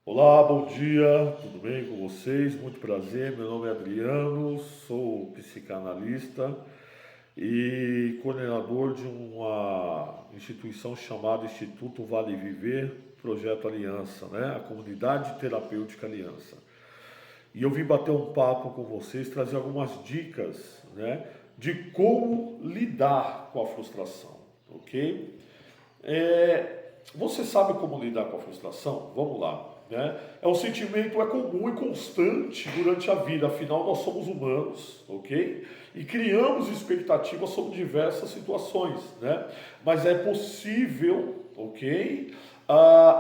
Olá, bom dia, tudo bem com vocês? Muito prazer, meu nome é Adriano, sou psicanalista e coordenador de uma instituição chamada Instituto Vale Viver, Projeto Aliança, né? A Comunidade Terapêutica Aliança. E eu vim bater um papo com vocês, trazer algumas dicas, né, de como lidar com a frustração, ok? Você sabe como lidar com a frustração? Vamos lá. Né? É um sentimento comum e constante durante a vida, afinal nós somos humanos, ok? E criamos expectativas sobre diversas situações, né? Mas é possível, ok?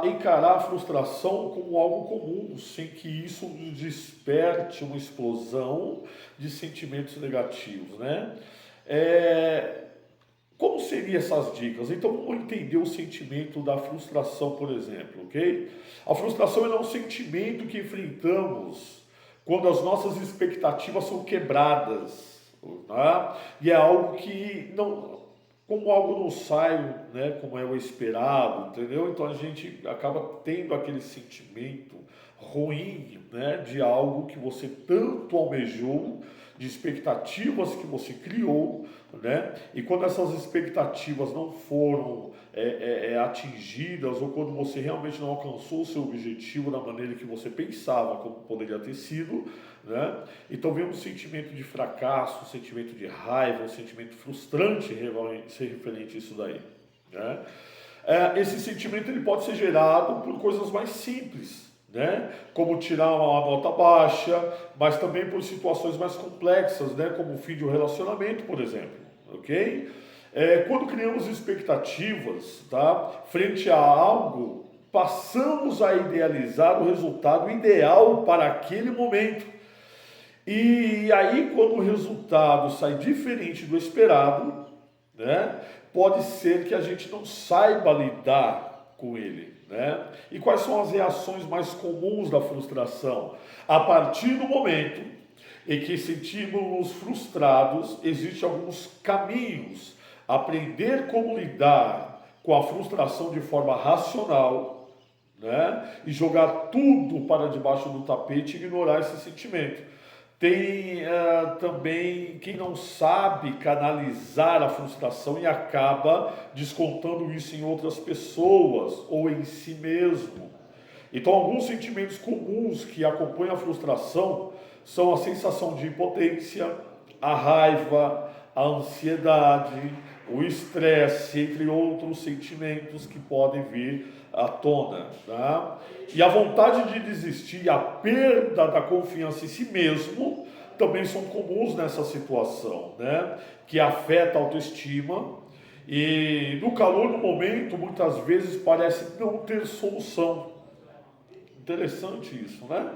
Encarar a frustração como algo comum, sem que isso nos desperte uma explosão de sentimentos negativos, né? É, como seriam essas dicas? Então vamos entender o sentimento da frustração, por exemplo, ok? A frustração é um sentimento que enfrentamos quando as nossas expectativas são quebradas, tá? E é algo que não, como algo não sai, né, como é o esperado, entendeu? Então a gente acaba tendo aquele sentimento ruim, né, de algo que você tanto almejou, de expectativas que você criou, né? E quando essas expectativas não foram atingidas, ou quando você realmente não alcançou o seu objetivo da maneira que você pensava como poderia ter sido, né? Então vem um sentimento de fracasso, um sentimento de raiva, um sentimento frustrante ser referente a isso daí, né? Esse sentimento ele pode ser gerado por coisas mais simples, né? Como tirar uma nota baixa, mas também por situações mais complexas, né? Como o fim de um relacionamento, por exemplo, ok? Quando criamos expectativas, tá? Frente a algo, passamos a idealizar o resultado ideal para aquele momento. E aí, quando o resultado sai diferente do esperado, né, pode ser que a gente não saiba lidar com ele, né? E quais são as reações mais comuns da frustração? A partir do momento em que sentimos frustrados, existem alguns caminhos. Aprender como lidar com a frustração de forma racional, né? E jogar tudo para debaixo do tapete e ignorar esse sentimento. Tem também quem não sabe canalizar a frustração e acaba descontando isso em outras pessoas ou em si mesmo. Então, alguns sentimentos comuns que acompanham a frustração são a sensação de impotência, a raiva, a ansiedade, o estresse, entre outros sentimentos que podem vir à tona. Tá? E a vontade de desistir e a perda da confiança em si mesmo também são comuns nessa situação, né? Que afeta a autoestima e no calor do momento muitas vezes parece não ter solução. Interessante isso, né?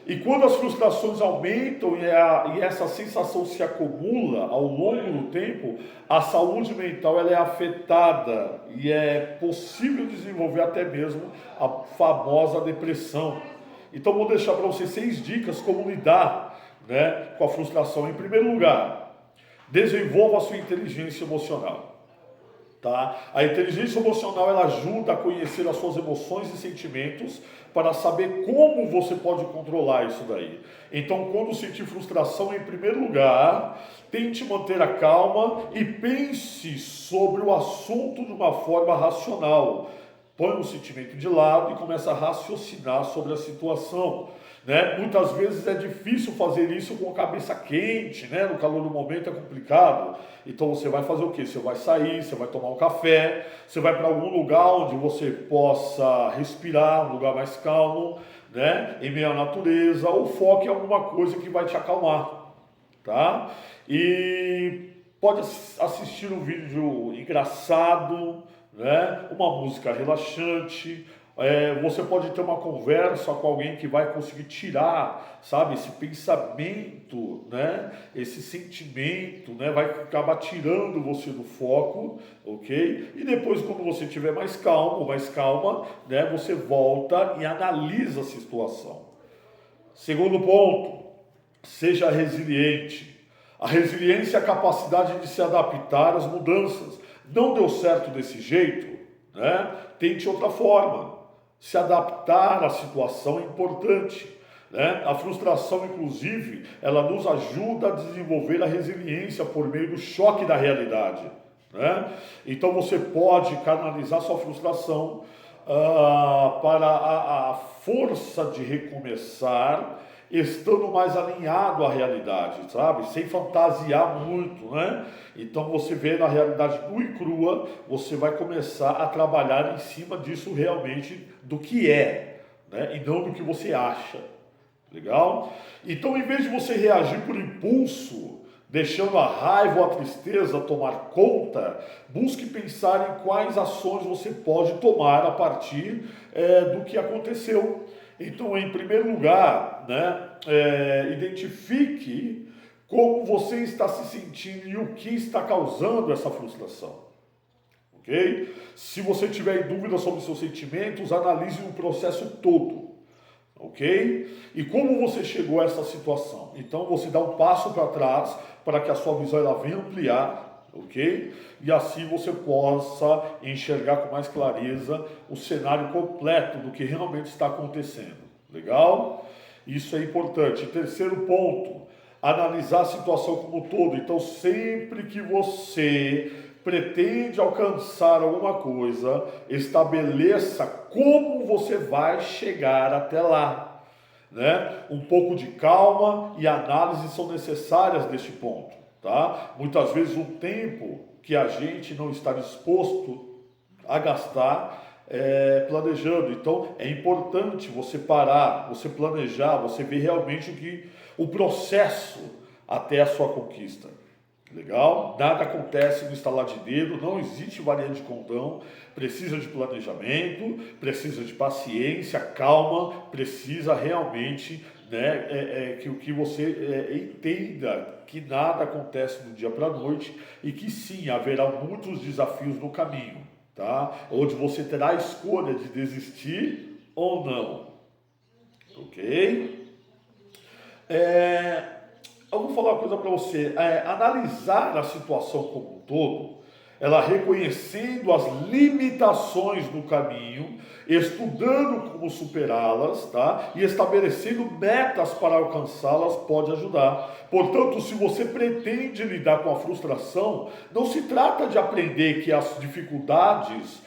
E quando as frustrações aumentam e essa sensação se acumula ao longo do tempo, a saúde mental ela é afetada e é possível desenvolver até mesmo a famosa depressão. Então vou deixar para vocês 6 dicas como lidar, né, com a frustração. Em primeiro lugar, desenvolva a sua inteligência emocional. Tá? A inteligência emocional ela ajuda a conhecer as suas emoções e sentimentos para saber como você pode controlar isso daí. Então, quando sentir frustração, em primeiro lugar, tente manter a calma e pense sobre o assunto de uma forma racional. Põe o sentimento de lado e começa a raciocinar sobre a situação. Né? Muitas vezes é difícil fazer isso com a cabeça quente, né? No calor do momento é complicado. Então você vai fazer o quê? Você vai sair, você vai tomar um café, você vai para algum lugar onde você possa respirar, um lugar mais calmo, né? Em meio à natureza, ou foque em alguma coisa que vai te acalmar, tá? E pode assistir um vídeo engraçado, né? Uma música relaxante. Você pode ter uma conversa com alguém que vai conseguir tirar, sabe, esse pensamento, né? Esse sentimento, né? Vai acabar tirando você do foco, ok? E depois, quando você estiver mais calmo, mais calma, né? Você volta e analisa a situação. Segundo ponto, seja resiliente. A resiliência é a capacidade de se adaptar às mudanças. Não deu certo desse jeito, né? Tente outra forma. Se adaptar à situação é importante, né? A frustração, inclusive, ela nos ajuda a desenvolver a resiliência por meio do choque da realidade, né? Então você pode canalizar sua frustração para a força de recomeçar, estando mais alinhado à realidade, sabe? Sem fantasiar muito, né? Então você vê na realidade nua e crua, você vai começar a trabalhar em cima disso realmente do que é, né? E não do que você acha. Legal? Então, em vez de você reagir por impulso, deixando a raiva ou a tristeza tomar conta, busque pensar em quais ações você pode tomar a partir do que aconteceu. Então, em primeiro lugar, né, identifique como você está se sentindo e o que está causando essa frustração. Ok? Se você tiver dúvidas sobre seus sentimentos, analise o processo todo. Ok? E como você chegou a essa situação? Então você dá um passo para trás para que a sua visão ela venha ampliar, ok? E assim você possa enxergar com mais clareza o cenário completo do que realmente está acontecendo. Legal? Isso é importante. Terceiro ponto, analisar a situação como um todo. Então sempre que você pretende alcançar alguma coisa, estabeleça como você vai chegar até lá, né? Um pouco de calma e análise são necessárias neste ponto, tá? Muitas vezes o tempo que a gente não está disposto a gastar planejando. Então é importante você parar, você planejar, você ver realmente o processo até a sua conquista. Legal? Nada acontece no estalar de dedo, não existe variante de condão, precisa de planejamento, precisa de paciência, calma, precisa realmente, né, que você entenda que nada acontece do dia para a noite e que sim, haverá muitos desafios no caminho, tá? Onde você terá a escolha de desistir ou não, ok? Eu vou falar uma coisa para você, analisar a situação como um todo, ela reconhecendo as limitações no caminho, estudando como superá-las, tá? E estabelecendo metas para alcançá-las pode ajudar. Portanto, se você pretende lidar com a frustração, não se trata de aprender que as dificuldades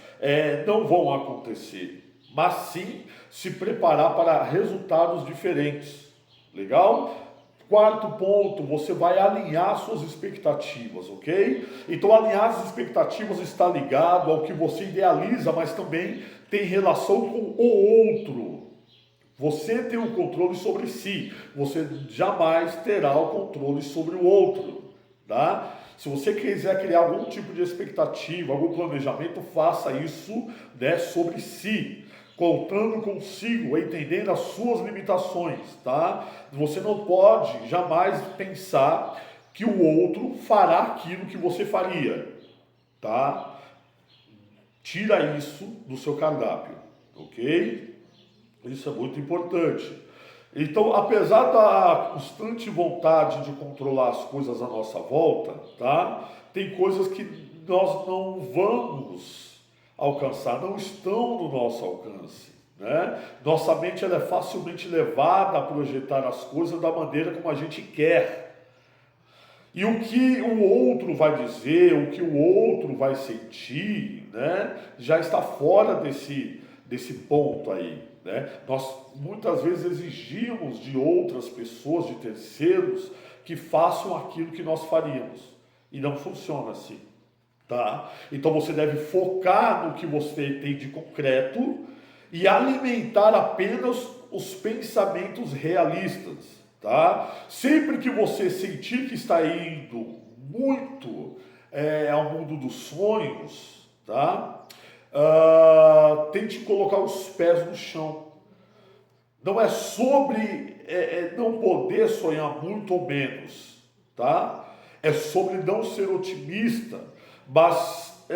não vão acontecer, mas sim se preparar para resultados diferentes. Legal? Quarto ponto, você vai alinhar suas expectativas, ok? Então alinhar as expectativas está ligado ao que você idealiza, mas também tem relação com o outro. Você tem o controle sobre si, você jamais terá o controle sobre o outro, tá? Se você quiser criar algum tipo de expectativa, algum planejamento, faça isso, né, sobre si, contando consigo, entendendo as suas limitações, tá? Você não pode jamais pensar que o outro fará aquilo que você faria, tá? Tira isso do seu cardápio, ok? Isso é muito importante. Então, apesar da constante vontade de controlar as coisas à nossa volta, tá? Tem coisas que nós não vamos alcançar, não estão no nosso alcance, né? Nossa mente ela é facilmente levada a projetar as coisas da maneira como a gente quer. E o que o outro vai dizer, o que o outro vai sentir, né? Já está fora desse ponto aí, né? Nós muitas vezes exigimos de outras pessoas, de terceiros, que façam aquilo que nós faríamos. E não funciona assim, tá? Então você deve focar no que você tem de concreto e alimentar apenas os pensamentos realistas, tá? Sempre que você sentir que está indo muito ao mundo dos sonhos, tá? Tente colocar os pés no chão. Não é sobre não poder sonhar muito ou menos, tá? É sobre não ser otimista, mas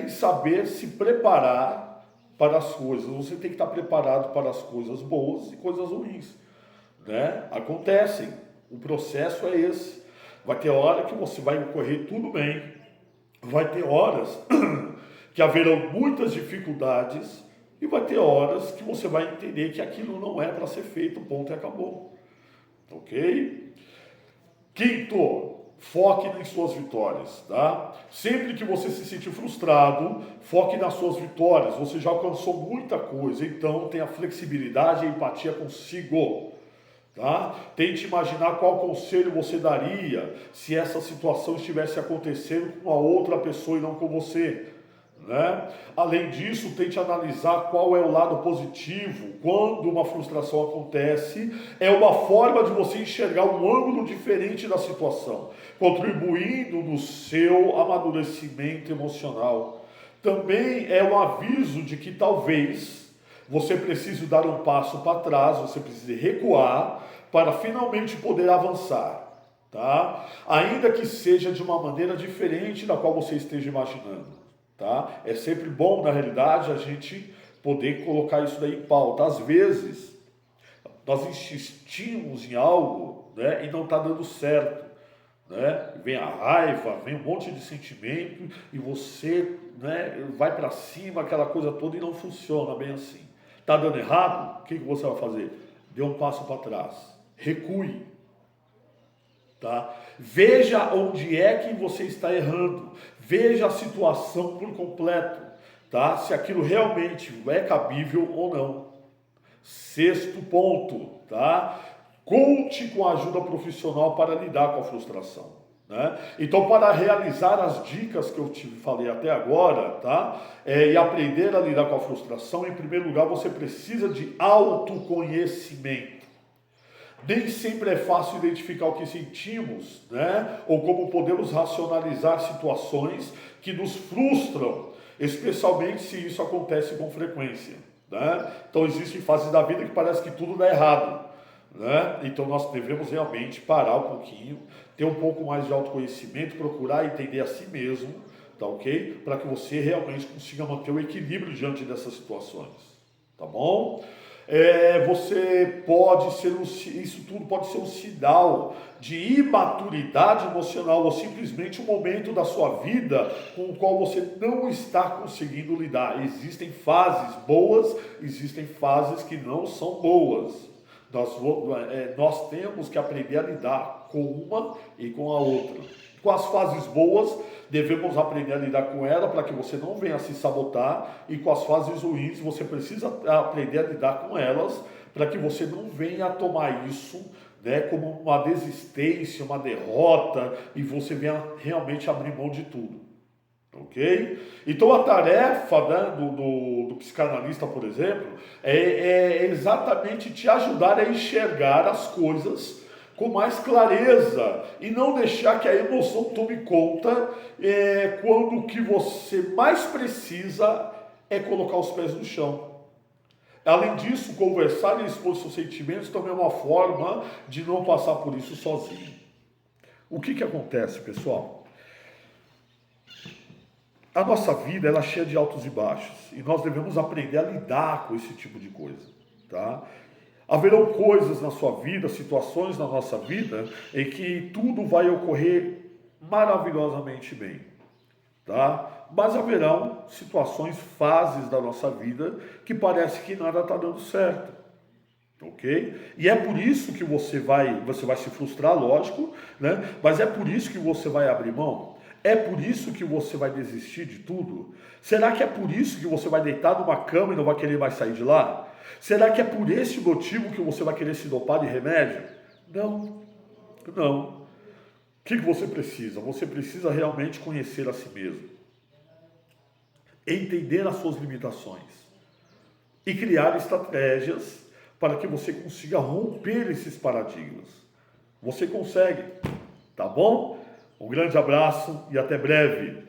em saber se preparar para as coisas. Você tem que estar preparado para as coisas boas e coisas ruins, né? Acontecem. O processo é esse. Vai ter hora que você vai correr tudo bem. Vai ter horas que haverão muitas dificuldades, E vai ter horas que você vai entender que aquilo não é para ser feito, ponto e acabou. Ok? Quinto, foque nas suas vitórias, tá? Sempre que você se sentir frustrado, foque nas suas vitórias. Você já alcançou muita coisa, então tenha flexibilidade e empatia consigo, tá? Tente imaginar qual conselho você daria se essa situação estivesse acontecendo com a outra pessoa e não com você, né? Além disso, tente analisar qual é o lado positivo. Quando uma frustração acontece, é uma forma de você enxergar um ângulo diferente da situação, contribuindo no seu amadurecimento emocional. Também é um aviso de que talvez você precise dar um passo para trás, você precise recuar para finalmente poder avançar, tá? Ainda que seja de uma maneira diferente da qual você esteja imaginando. Tá? É sempre bom, na realidade, a gente poder colocar isso daí em pauta. Às vezes, nós insistimos em algo, né, e não está dando certo. Né? Vem a raiva, vem um monte de sentimento e você, né, vai para cima, aquela coisa toda, e não funciona bem assim. Está dando errado? O que você vai fazer? Dê um passo para trás. Recue. Tá? Veja onde é que você está errando, veja a situação por completo, tá? Se aquilo realmente é cabível ou não. Sexto ponto, tá? Conte com a ajuda profissional para lidar com a frustração, né? Então, para realizar as dicas que eu te falei até agora, tá? E aprender a lidar com a frustração, em primeiro lugar, você precisa de autoconhecimento. Nem sempre é fácil identificar o que sentimos, né? Ou como podemos racionalizar situações que nos frustram, especialmente se isso acontece com frequência, né? Então existem fases da vida que parece que tudo dá errado, né? Então nós devemos realmente parar um pouquinho, ter um pouco mais de autoconhecimento, procurar entender a si mesmo, tá ok? Para que você realmente consiga manter o equilíbrio diante dessas situações, tá bom? Você pode ser isso tudo pode ser um sinal de imaturidade emocional ou simplesmente um momento da sua vida com o qual você não está conseguindo lidar. Existem fases boas, existem fases que não são boas. Nós temos que aprender a lidar com uma e com a outra. Com as fases boas, devemos aprender a lidar com ela para que você não venha se sabotar, e com as fases ruins, você precisa aprender a lidar com elas para que você não venha a tomar isso, né, como uma desistência, uma derrota, e você venha realmente abrir mão de tudo. Ok? Então a tarefa, né, do psicanalista, por exemplo, é exatamente te ajudar a enxergar as coisas com mais clareza e não deixar que a emoção tome conta quando o que você mais precisa é colocar os pés no chão. Além disso, conversar e expor seus sentimentos também é uma forma de não passar por isso sozinho. O que acontece, pessoal? A nossa vida ela é cheia de altos e baixos e nós devemos aprender a lidar com esse tipo de coisa, tá? Haverão coisas na sua vida, situações na nossa vida, em que tudo vai ocorrer maravilhosamente bem, tá? Mas haverão situações, fases da nossa vida, que parece que nada está dando certo, ok? E é por isso que você vai se frustrar, lógico, né? Mas é por isso que você vai abrir mão? É por isso que você vai desistir de tudo? Será que é por isso que você vai deitar numa cama e não vai querer mais sair de lá? Será que é por esse motivo que você vai querer se dopar de remédio? Não, não. O que você precisa? Você precisa realmente conhecer a si mesmo, entender as suas limitações e criar estratégias para que você consiga romper esses paradigmas. Você consegue, tá bom? Um grande abraço e até breve.